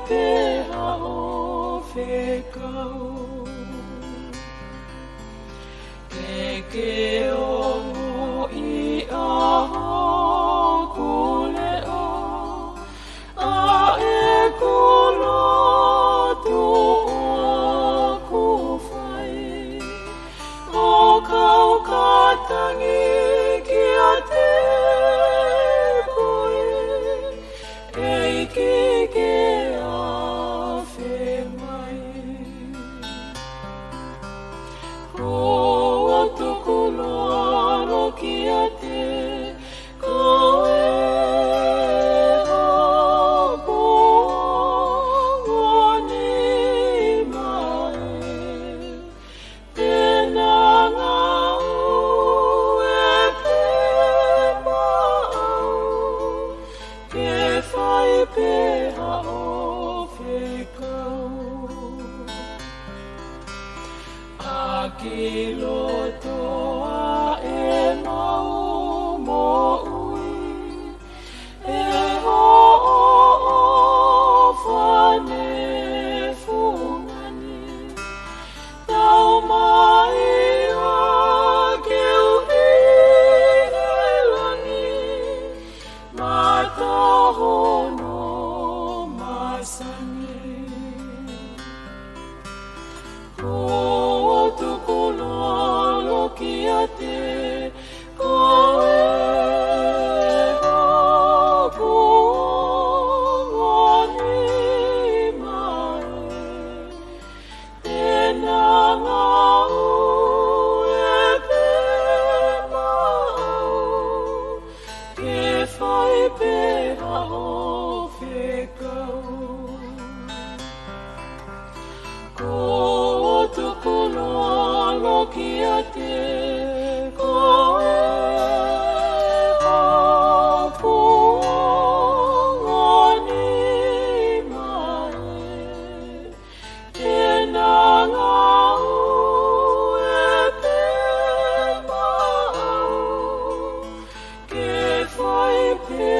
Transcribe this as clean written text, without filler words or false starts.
pēha o whekau. Ke ongo I aho kule o, a e kulotu o kuwhai. O kau katangi ki a te koe, e ke a whemai. Ko tuku loalo ki a te koe o ngoni mai. Tēnā ngā ue pēma au, ke whai pēha o whekau. A ki lotoa e mau mo ui, e ho o whane fungani. Tau mai a ke uhi e langi, mata hono masani. Ko tuku loalo ki a te koe o ngoni mai. Tēnā ngā ue pēma au, ke whai pēha o whekau. Ko tuku loalo ki a te koe o ngoni mai. Tēnā ngā ue pēma au, ke whai pēha